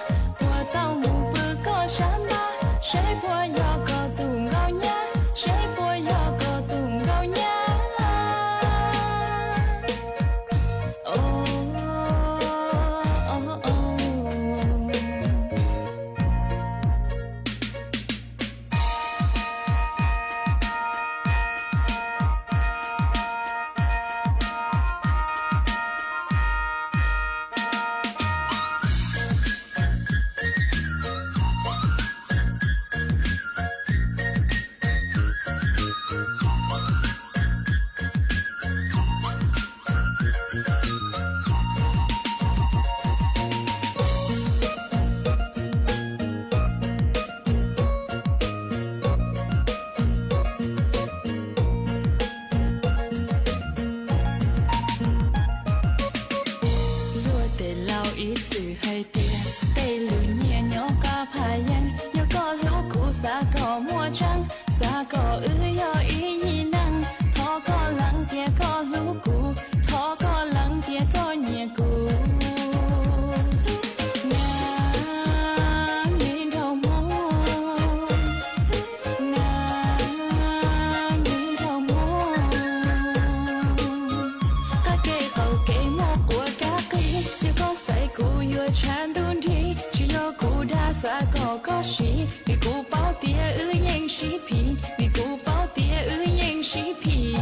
có sĩ vì cụ bao tia ư yên sĩ phì vì cụ bao tia ư yên sĩ phì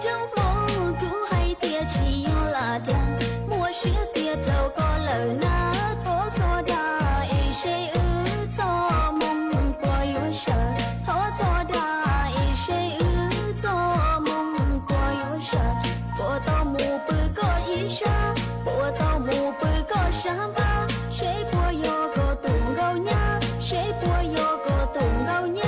trong mong cụ hay tia chỉ là đa mua xe tia đâu có lời na thố gió đa e sẽ do mong qua yêu sợ thố gió đa e sẽ do mong qua yêu sợ của 一下，我到木不个山吧，谁不有个东高娘，谁不有个东高娘。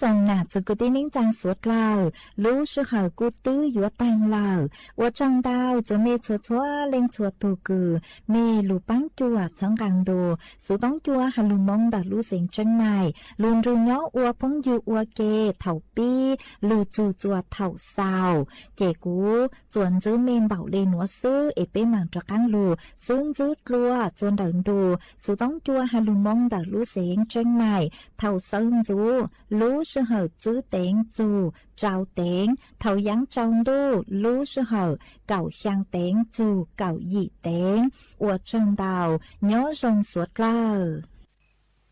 trong nà từ cứ tin nín trang suốt lao lú sư hở cú tứ yếu tăng lao và trong đào cho mê chua chua lên chua tù cử mê lù bắn chua trong càng đồ sự tống chua hà lù mong đã lú xịn chân mài lùn ru nhó ua phong dư ua kê thảo pi lù chù chua thảo xào kể cú chuồn giữ mềm bảo lên núa sư ế bế màng cho căng lù xương giữ lùa chuồn đợn đồ sự tống chua hà lù mong đã lú xịn chân mài thảo sơn dù lú sư hở chữ tiếng dù trao tiếng thầu dáng trong đô lú sư hở cậu sang tiếng dù cậu dị tiếng ua trong đào nhớ rong suốt lờ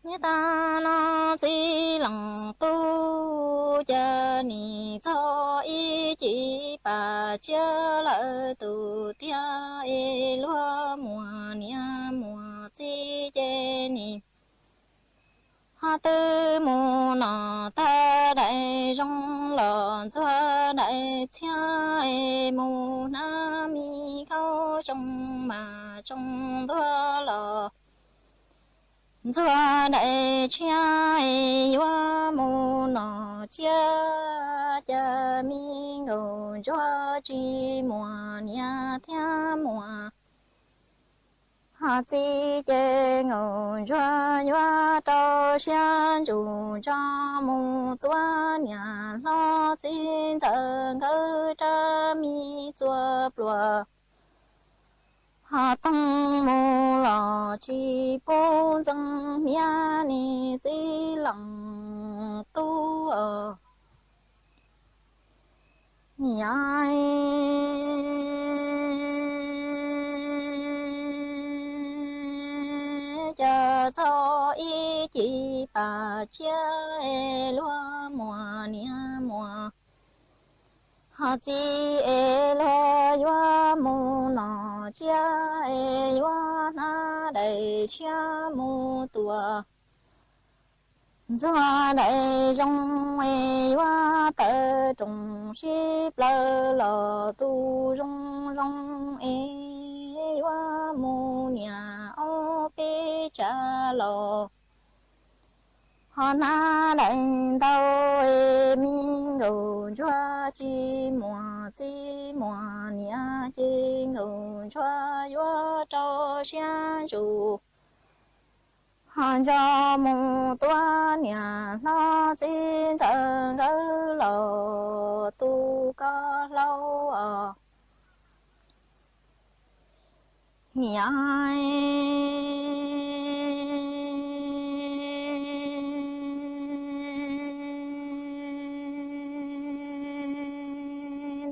như ta nó chỉ lòng tu cho ni cho ý chỉ bà chưa lỡ tu tia e lúa mùa nia mùa chỉ chê ni ha tư mù nọ ta đại rong lò cho đại chia e mù na mi khâu trong mà trong thua lò cho đại chia e wa mù nọ chia cha mi ngô cho chi mùa nia thia mùa ha chi chê ngô cho nhua trâu xian chủ cho mù tua nhà lo xin chân cơ cha mi chua plua ha tăng mù lò chi bông dâng mía ni di lăng tu ở nhai chờ cho ý chỉ bà chia e lúa mùa nia mùa ha chi e lúa yua mù nọ chia e yua na đầy chia mù tua do đại rong e yua tơ trùng ship lơ lò tu rong rong e yua mù nhà ô pe cha lò họ na đại tàu e mi ngô cho chi mùa nia chi ngô cho yua trâu xian chủ họ cho mù tua nhà lo xin chân cơ lò tu có lâu ở nhai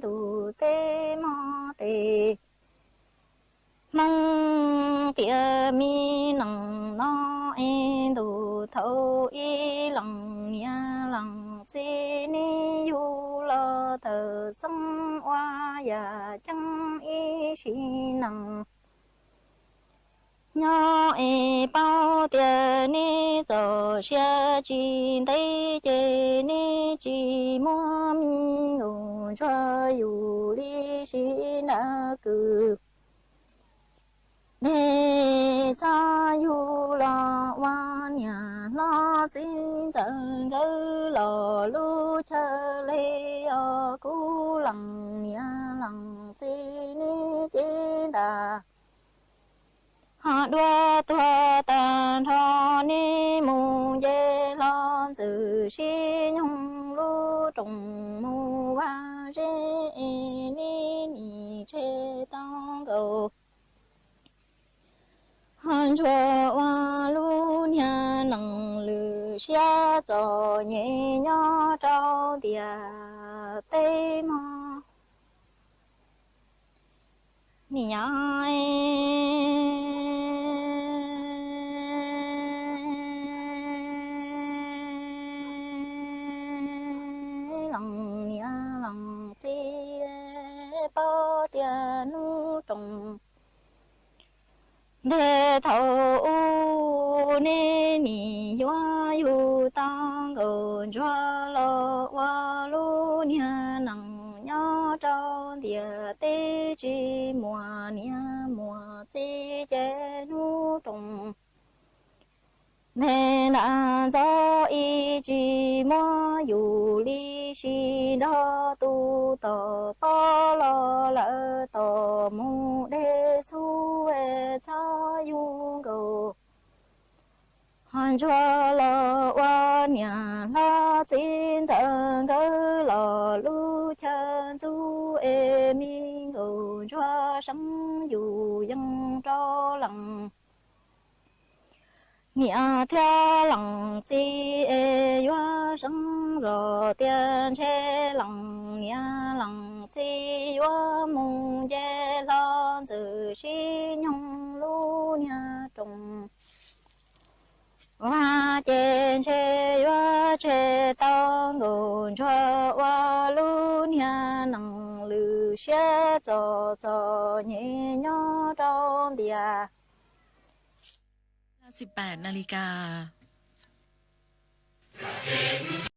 tu tê mò tê mong tia mi nằng nó en tu thâu y lòng nia lòng chi ni yu lo thờ sông hoa ya chẳng y xi nằng nhỏ e bao tiền ni giờ xe chín đây chê ni chỉ mua mi ngủ cho yu li xi na cứ nè cha yu lo wa nhà lo xin chân cơ lo lu chờ lê o cú lằng nia lằng chi ni chi ta họ đua tua tàn thọ ni mù dê lon sự xi nhung lu trùng mù ba rê ni ni chê tông cầu hàn chua wa lu nhà nằng lư xe cho nhẹ nhõm trong địa tây mò nhảy lòng nia lòng chi bao tiền nu trồng để thâu nên ni yoa yu tang ơn cho lo wa lu nia nang nhớ trong địa tê chi mùa nia mùa chi chế nu trồng nên là do ý chí mua dù lý sĩ đó tu tờ bó lo lỡ tờ mù đê su về cha yu cầu hoàn cho lo wa nhà la chín chân cơ lo lu chân du e mi cầu cho sống dù dân cho lòng nghĩa theo lòng chi e yoa生热电车lòng nghĩa lòng chi yoa mùng chế lo tự sĩ nhung lu nhà trùng hoa trên chế yoa chế tao ngôn cho hoa lu nhà năng lư xe cho nhẹ nhõm trong địa 18 นาฬิกา